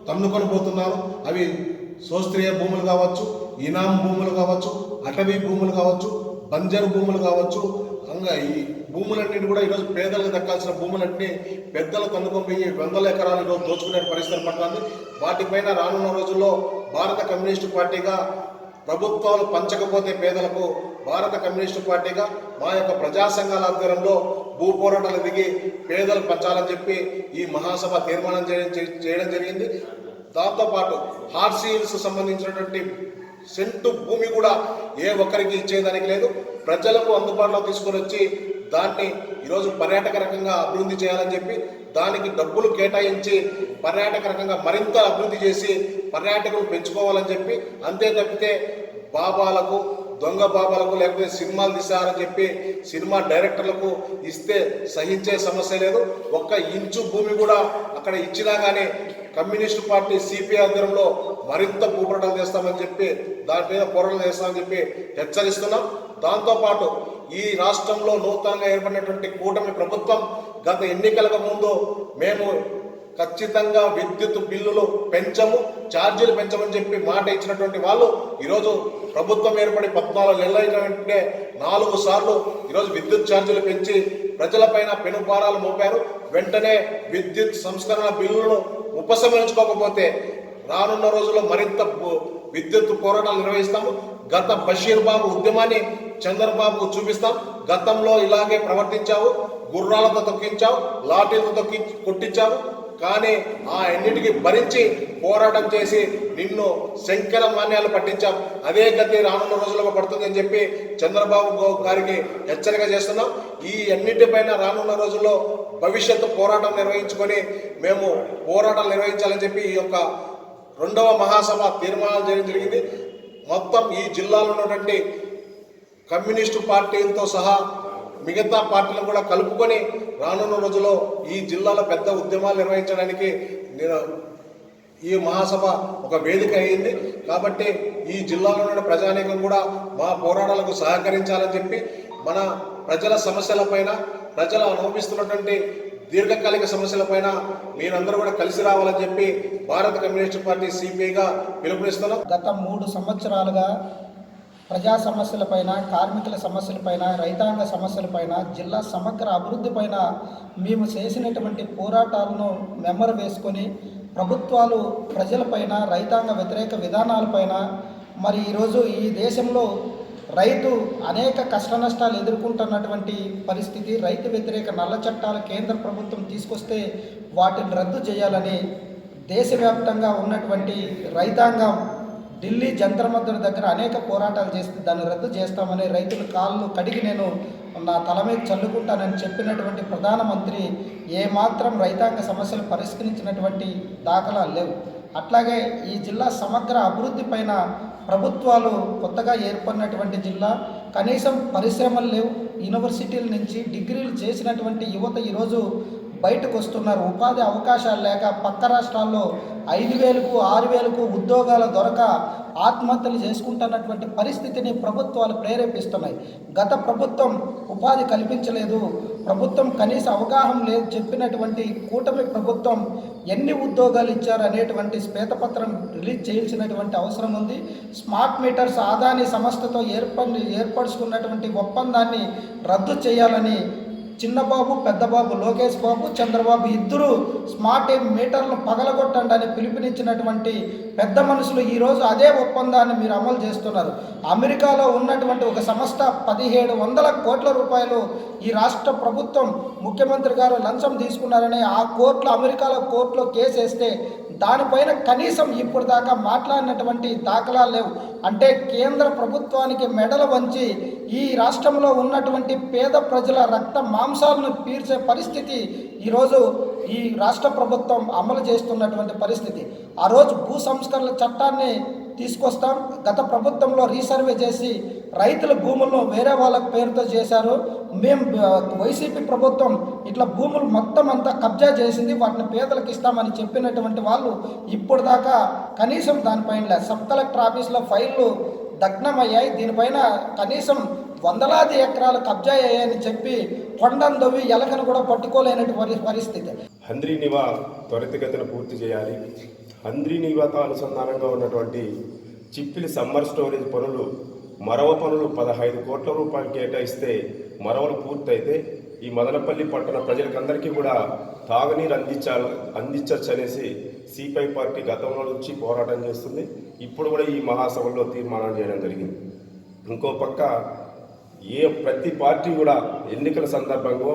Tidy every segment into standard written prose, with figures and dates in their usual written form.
తన్నుకొని పోతున్నారు. అవి శాస్త్రీయ భూములు కావచ్చు, ఇనాం భూములు కావచ్చు, అటవీ భూములు కావచ్చు, బంజరు భూములు కావచ్చు. ఈ భూములన్నింటి కూడా ఈరోజు పేదలకు దక్కాల్సిన భూములన్నీ పెద్దలు తన్నుకొని వందల ఎకరాలు ఈరోజు దోచుకునే పరిస్థితి పడుతుంది. వాటిపైన రానున్న రోజుల్లో భారత కమ్యూనిస్టు పార్టీగా ప్రభుత్వాలు పంచకపోతే పేదలకు భారత కమ్యూనిస్టు పార్టీగా మా యొక్క ప్రజా సంఘాల ఆధ్వర్యంలో భూ పోరాటాలు దిగి పేదలు పంచాలని చెప్పి ఈ మహాసభ తీర్మానం చేయడం జరిగింది. దాంతోపాటు హార్సీల్స్ సంబంధించినటువంటి సెంటు భూమి కూడా ఏ ఒక్కరికి ఇచ్చేదానికి లేదు. ప్రజలకు అందుబాటులో తీసుకొని వచ్చి దాన్ని ఈరోజు పర్యాటక రకంగా అభివృద్ధి చేయాలని చెప్పి దానికి డబ్బులు కేటాయించి పర్యాటక రకంగా మరింత అభివృద్ధి చేసి పర్యాటకులు పెంచుకోవాలని చెప్పి, అంతే తప్పితే బాబాలకు దొంగ బాబాలకు లేకపోతే సినిమాలు తీసారని చెప్పి సినిమా డైరెక్టర్లకు ఇస్తే సహించే సమస్య లేదు. ఒక్క ఇంచు భూమి కూడా అక్కడ ఇచ్చినా కానీ కమ్యూనిస్టు పార్టీ సిపిఐ ఆధ్వర్యంలో మరింత పోరాటాలు చేస్తామని చెప్పి దాని మీద పోరాటాలు చేస్తామని చెప్పి హెచ్చరిస్తున్నాం. దాంతోపాటు ఈ రాష్ట్రంలో నూతనంగా ఏర్పడినటువంటి కూటమి ప్రభుత్వం గత ఎన్నికలకు ముందు మేము ఖచ్చితంగా విద్యుత్ బిల్లులు పెంచము, ఛార్జీలు పెంచమని చెప్పి మాట ఇచ్చినటువంటి వాళ్ళు ఈరోజు ప్రభుత్వం ఏర్పడి 14 నెలలైన వెంటనే 4 సార్లు ఈరోజు విద్యుత్ ఛార్జీలు పెంచి ప్రజలపైన పెనుభారాలు మోపారు. వెంటనే విద్యుత్ సంస్కరణ బిల్లులను ఉపసంహరించుకోకపోతే రానున్న రోజుల్లో మరింత విద్యుత్ పోరాటాలు నిర్వహిస్తాము. గత బషీర్ బాబు ఉద్యమాన్ని చంద్రబాబు చూపిస్తాం. గతంలో ఇలాగే ప్రవర్తించావు, గుర్రాలతో తొక్కించావు, లాఠీలతో కొట్టించావు. కానీ ఆ ఎన్నిటికీ భరించి పోరాటం చేసి నిన్ను శంకర మాన్యాలు పట్టించాం. అదే గతి రానున్న రోజుల్లో పడుతుందని చెప్పి చంద్రబాబు గారికి హెచ్చరిక చేస్తున్నాం. ఈ అన్నిటిపైన రానున్న రోజుల్లో భవిష్యత్తు పోరాటం నిర్వహించుకొని మేము పోరాటాలు నిర్వహించాలని చెప్పి ఈ యొక్క 2వ మహాసభ తీర్మానాలు చేయడం జరిగింది. మొత్తం ఈ జిల్లాలో ఉన్నటువంటి కమ్యూనిస్టు పార్టీలతో సహా మిగతా పార్టీలను కూడా కలుపుకొని రానున్న రోజుల్లో ఈ జిల్లాలో పెద్ద ఉద్యమాలు నిర్వహించడానికి ఈ మహాసభ ఒక వేదిక అయింది. కాబట్టి ఈ జిల్లాలో ఉన్న ప్రజానీకం కూడా మా పోరాటాలకు సహకరించాలని చెప్పి మన ప్రజల సమస్యలపైన, ప్రజలు అనుభవిస్తున్నటువంటి దీర్ఘకాలిక సమస్యలపైన మీరందరూ కూడా కలిసి రావాలని చెప్పి భారత కమ్యూనిస్టు పార్టీ సిపిఐగా పిలుపునిస్తున్నాం. గత 3 సంవత్సరాలుగా ప్రజా సమస్యలపైన, కార్మికుల సమస్యలపైన, రైతాంగ సమస్యలపైన, జిల్లా సమగ్ర అభివృద్ధిపైన మేము చేసినటువంటి పోరాటాలను నెమరు వేసుకొని ప్రభుత్వాలు ప్రజలపైన, రైతాంగ వ్యతిరేక విధానాలపైన మరి ఈరోజు ఈ దేశంలో రైతు అనేక కష్ట నష్టాలు ఎదుర్కొంటున్నటువంటి పరిస్థితి. రైతు వ్యతిరేక నల్ల చట్టాలు కేంద్ర ప్రభుత్వం తీసుకొస్తే వాటిని రద్దు చేయాలని దేశవ్యాప్తంగా ఉన్నటువంటి రైతాంగం ఢిల్లీ జంతర్ మంతర్ దగ్గర అనేక పోరాటాలు చేస్తే దాన్ని రద్దు చేస్తామని రైతుల కాళ్ళు కడిగి నేను నా తల మీద చల్లుకుంటానని చెప్పినటువంటి ప్రధానమంత్రి ఏమాత్రం రైతాంగ సమస్యలు పరిష్కరించినటువంటి దాఖలాలు లేవు. అట్లాగే ఈ జిల్లా సమగ్ర అభివృద్ధి పైన ప్రభుత్వాలు కొత్తగా ఏర్పడినటువంటి జిల్లా, కనీసం పరిశ్రమలు లేవు. యూనివర్సిటీల నుంచి డిగ్రీలు చేసినటువంటి యువత ఈరోజు బయటకు వస్తున్నారు. ఉపాధి అవకాశాలు లేక పక్క రాష్ట్రాల్లో 5,000కు 6,000కు ఉద్యోగాలు దొరక ఆత్మహత్యలు చేసుకుంటున్నటువంటి పరిస్థితిని ప్రభుత్వాలు ప్రేరేపిస్తున్నాయి. గత ప్రభుత్వం ఉపాధి కల్పించలేదు, ప్రభుత్వం కనీస అవగాహన లేదు చెప్పినటువంటి కూటమి ప్రభుత్వం ఎన్ని ఉద్యోగాలు ఇచ్చారు అనేటువంటి శ్వేతపత్రం రిలీజ్ చేయాల్సినటువంటి అవసరం ఉంది. స్మార్ట్ మీటర్స్ అదానీ సంస్థతో ఏర్పరుచుకున్నటువంటి ఒప్పందాన్ని రద్దు చేయాలని చిన్నబాబు, పెద్దబాబు, లోకేష్ బాబు, చంద్రబాబు ఇద్దరు స్మార్ట్ మీటర్లను పగలగొట్టండి అని పిలుపునిచ్చినటువంటి పెద్ద మనుషులు ఈరోజు అదే ఒప్పందాన్ని మీరు అమలు చేస్తున్నారు. అమెరికాలో ఉన్నటువంటి ఒక సంస్థ 1,700 కోట్ల రూపాయలు ఈ రాష్ట్ర ప్రభుత్వం ముఖ్యమంత్రి గారు లంచం తీసుకున్నారని ఆ అమెరికాలో కోర్టులో కేసు వేస్తే దానిపైన కనీసం ఇప్పుడు దాకా మాట్లాడినటువంటి దాఖలాలు లేవు. అంటే కేంద్ర ప్రభుత్వానికి మెడలు వంచి ఈ రాష్ట్రంలో ఉన్నటువంటి పేద ప్రజల రక్త మాంసాలను పీల్చే పరిస్థితి ఈరోజు ఈ రాష్ట్ర ప్రభుత్వం అమలు చేస్తున్నటువంటి పరిస్థితి. ఆ రోజు భూ సంస్కరణల చట్టాన్ని తీసుకొస్తాం, గత ప్రభుత్వంలో రీసర్వే చేసి రైతుల భూములను వేరే వాళ్ళ పేరుతో చేశారు. మేము వైసీపీ ప్రభుత్వం ఇట్లా భూములు మొత్తం అంతా కబ్జా చేసింది, వాటిని పేదలకు ఇస్తామని చెప్పినటువంటి వాళ్ళు ఇప్పుడు దాకా కనీసం దానిపైన సబ్ కలెక్టర్ ఆఫీస్లో ఫైళ్ళు దగ్నమయ్యాయి. దీనిపైన కనీసం వందలాది ఎకరాలు కబ్జా అయ్యాయని చెప్పి కొండను దవ్వి ఎలకను కూడా పట్టుకోలేనటువంటి పరిస్థితి. హంద్రీనివా త్వరితగతిన పూర్తి చేయాలి. హంద్రీనివాతో అనుసంధానంగా ఉన్నటువంటి చిప్పిలి సమ్మర్ స్టోరేజ్ పనులు మరవ పనులు 15 కోట్ల రూపాయలు కేటాయిస్తే మరవలు పూర్తయితే ఈ మదనపల్లి పట్టణ ప్రజలకందరికీ కూడా తాగునీరు అందించచ్చు అనేసి సిపిఐ పార్టీ గతంలో నుంచి పోరాటం చేస్తుంది. ఇప్పుడు కూడా ఈ మహాసభలో తీర్మానం చేయడం జరిగింది. ఇంకో పక్క ప్రతి పార్టీ కూడా ఎన్నికల సందర్భంగా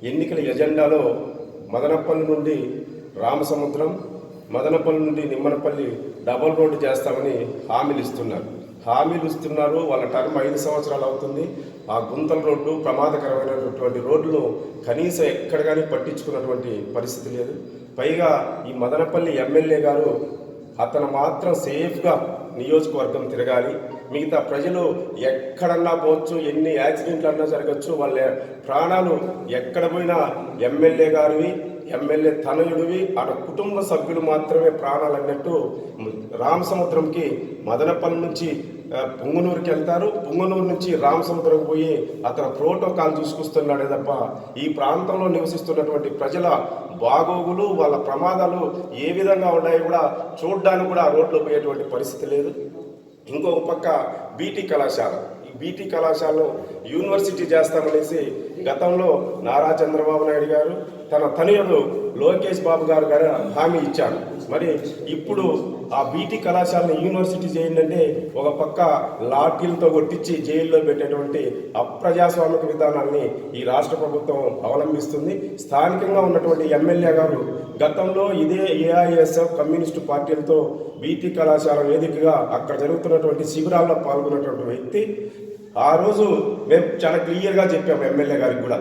ఎన్నికల ఎజెండాలో మదనపల్లి నుండి రామసముద్రం, మదనపల్లి నుండి నిమ్మనపల్లి డబల్ రోడ్డు చేస్తామని హామీలు ఇస్తున్నారు. వాళ్ళ టర్మ్ 5 సంవత్సరాలు అవుతుంది. ఆ గుంతల రోడ్డు, ప్రమాదకరమైనటువంటి రోడ్లు కనీసం ఎక్కడ కానీ పట్టించుకున్నటువంటి పరిస్థితి లేదు. పైగా ఈ మదనపల్లి ఎమ్మెల్యే గారు అతను మాత్రం సేఫ్గా నియోజకవర్గం తిరగాలి, మిగతా ప్రజలు ఎక్కడన్నా పోవచ్చు, ఎన్ని యాక్సిడెంట్లు అన్నా జరగచ్చు, వాళ్ళ ప్రాణాలు ఎక్కడ పోయినా ఎమ్మెల్యే గారివి, ఎమ్మెల్యే తనయుడివి, ఆ కుటుంబ సభ్యులు మాత్రమే ప్రాణాలు అన్నట్టు రామసముద్రంకి మదనపల్లి నుంచి పుంగనూరుకి వెళ్తారు, పుంగనూరు నుంచి రామసముద్రంకి పోయి అతను ప్రోటోకాల్ చూసుకొస్తున్నాడే తప్ప ఈ ప్రాంతంలో నివసిస్తున్నటువంటి ప్రజల బాగోగులు, వాళ్ళ ప్రమాదాలు ఏ విధంగా ఉన్నాయో కూడా చూడడానికి కూడా ఆ రోడ్లో పోయేటువంటి పరిస్థితి లేదు. ఇంకొక పక్క బీటీ కళాశాల, ఈ బీటీ కళాశాలను యూనివర్సిటీ చేస్తామనేసి గతంలో నారా చంద్రబాబు నాయుడు గారు తన తనయుడు లోకేష్ బాబు గారు హామీ ఇచ్చారు. మరి ఇప్పుడు ఆ బీటీ కళాశాలను యూనివర్సిటీ చేయండి, ఒక పక్క లాఠీలతో కొట్టించి జైల్లో పెట్టేటువంటి అప్రజాస్వామిక విధానాన్ని ఈ రాష్ట్ర ప్రభుత్వం అవలంబిస్తుంది. స్థానికంగా ఉన్నటువంటి ఎమ్మెల్యే గారు గతంలో ఇదే ఏఐఎస్ఎఫ్ కమ్యూనిస్టు పార్టీలతో బీటీ కళాశాల వేదికగా అక్కడ జరుగుతున్నటువంటి శిబిరాల్లో పాల్గొన్నటువంటి వ్యక్తి. ఆ రోజు మేము చాలా క్లియర్గా చెప్పాము ఎమ్మెల్యే గారికి కూడా,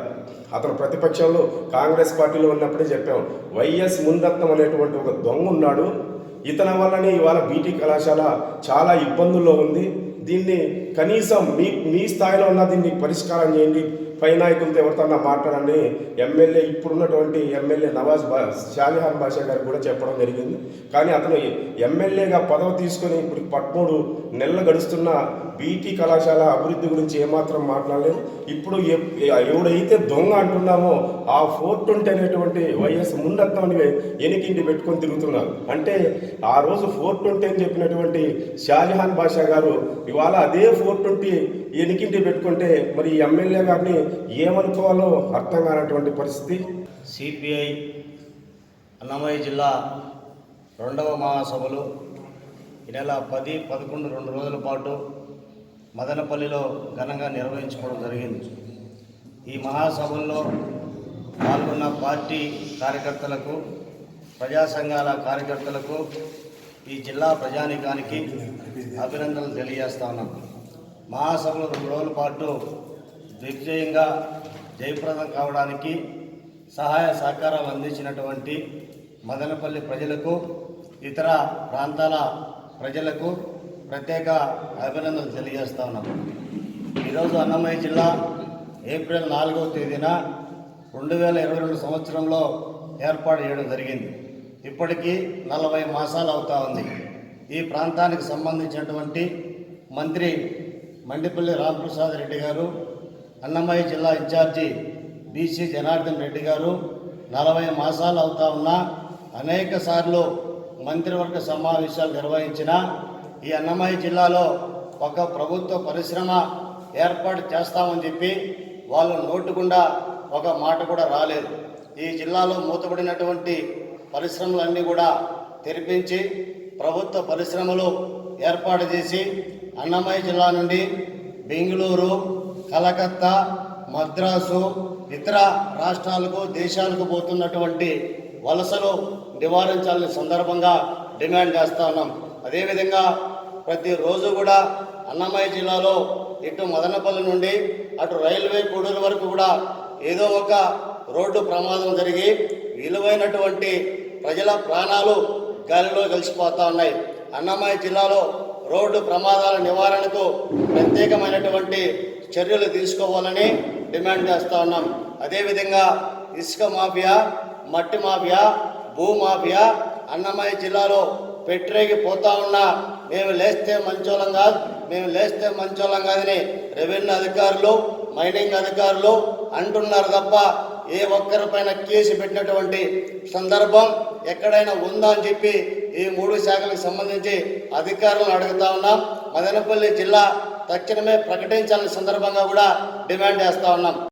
అతను ప్రతిపక్షంలో కాంగ్రెస్ పార్టీలో ఉన్నప్పుడే చెప్పాం, వైఎస్ ముందత్తం అనేటువంటి ఒక దొంగ ఉన్నాడు, ఇతని వల్లనే ఇవాళ బీటీ కళాశాల చాలా ఇబ్బందుల్లో ఉంది, దీన్ని కనీసం మీ స్థాయిలో ఉన్న దీన్ని పరిష్కారం చేయండి, పై నాయకులతో ఎవరితోన్నా మాట్లాడండి ఎమ్మెల్యే ఇప్పుడున్నటువంటి ఎమ్మెల్యే షాజహాన్ బాషా గారికి కూడా చెప్పడం జరిగింది. కానీ అతను ఎమ్మెల్యేగా పదవి తీసుకొని ఇప్పుడు 13 నెలలు గడుస్తున్న బీటీ కళాశాల అభివృద్ధి గురించి ఏమాత్రం మాట్లాడలేదు. ఇప్పుడు ఎవడైతే దొంగ అంటున్నామో ఆ 420 అనేటువంటి వైఎస్ ముందత్తాన్ని ఎనికింటి పెట్టుకొని తిరుగుతున్నారు. అంటే ఆ రోజు 420 అని చెప్పినటువంటి షాజహాన్ బాషా గారు ఇవాళ అదే 420 ఎనికింటి పెట్టుకుంటే మరి ఎమ్మెల్యే గారిని ఏమనుకోవాలో అర్థం కానటువంటి పరిస్థితి. సిపిఐ అన్నమయ్య జిల్లా 2వ మహాసభలు ఈ నెల 10, 11 2 రోజుల పాటు మదనపల్లిలో ఘనంగా నిర్వహించుకోవడం జరిగింది. ఈ మహాసభల్లో పాల్గొన్న పార్టీ కార్యకర్తలకు, ప్రజా సంఘాల కార్యకర్తలకు, ఈ జిల్లా ప్రజానీకానికి అభినందనలు తెలియజేస్తా ఉన్నాం. మహాసభలు 2 రోజుల పాటు దిగ్విజయంగా జయప్రదం కావడానికి సహాయ సహకారాలు అందించినటువంటి మదనపల్లి ప్రజలకు, ఇతర ప్రాంతాల ప్రజలకు ప్రత్యేక అభినందనలు తెలియజేస్తా ఉన్నాం. ఈరోజు అన్నమయ్య జిల్లా ఏప్రిల్ 4వ తేదీన 2022 సంవత్సరంలో ఏర్పాటు చేయడం జరిగింది. ఇప్పటికీ 40 మాసాలు అవుతా ఉంది. ఈ ప్రాంతానికి సంబంధించినటువంటి మంత్రి మండిపల్లి రామప్రసాద్ రెడ్డి గారు, అన్నమయ్య జిల్లా ఇన్ఛార్జి బీసీ జనార్దన్ రెడ్డి గారు 40 మాసాలు అవుతా ఉన్నా అనేక సార్లు మంత్రివర్గ సమావేశాలు నిర్వహించిన ఈ అన్నమయ్య జిల్లాలో ఒక ప్రభుత్వ పరిశ్రమ ఏర్పాటు చేస్తామని చెప్పి వాళ్ళు నోటుకుండా ఒక మాట కూడా రాలేదు. ఈ జిల్లాలో మూతపడినటువంటి పరిశ్రమలన్నీ కూడా తెరిపించి ప్రభుత్వ పరిశ్రమలు ఏర్పాటు చేసి అన్నమయ్య జిల్లా నుండి బెంగళూరు, కలకత్తా, మద్రాసు, ఇతర రాష్ట్రాలకు, దేశాలకు పోతున్నటువంటి వలసలు నివారించాలని సందర్భంగా డిమాండ్ చేస్తూ ఉన్నాం. అదేవిధంగా ప్రతిరోజు కూడా అన్నమయ్య జిల్లాలో ఇటు మదనపల్లి నుండి అటు రైల్వే కూడలి వరకు కూడా ఏదో ఒక రోడ్డు ప్రమాదం జరిగి విలువైనటువంటి ప్రజల ప్రాణాలు గాలిలో కలిసిపోతూ ఉన్నాయి. అన్నమయ్య జిల్లాలో రోడ్డు ప్రమాదాల నివారణకు ప్రత్యేకమైనటువంటి చర్యలు తీసుకోవాలని డిమాండ్ చేస్తూ ఉన్నాం. అదేవిధంగా ఇసుక మాఫియా, మట్టి మాఫియా, భూ మాఫియా అన్నమయ్య జిల్లాలో పెట్టరేగిపోతా ఉన్న మేము లేస్తే మంచోళం కాదు, మేము లేస్తే మంచోళం కాదని రెవెన్యూ అధికారులు, మైనింగ్ అధికారులు అంటున్నారు తప్ప ఏ ఒక్కరిపైన కేసు పెట్టినటువంటి సందర్భం ఎక్కడైనా ఉందా అని చెప్పి ఈ 3 శాఖలకు సంబంధించి అధికారులను అడుగుతా ఉన్నాం. మదనపల్లి జిల్లా తక్షణమే ప్రకటించాలని సందర్భంగా కూడా డిమాండ్ చేస్తా ఉన్నాం.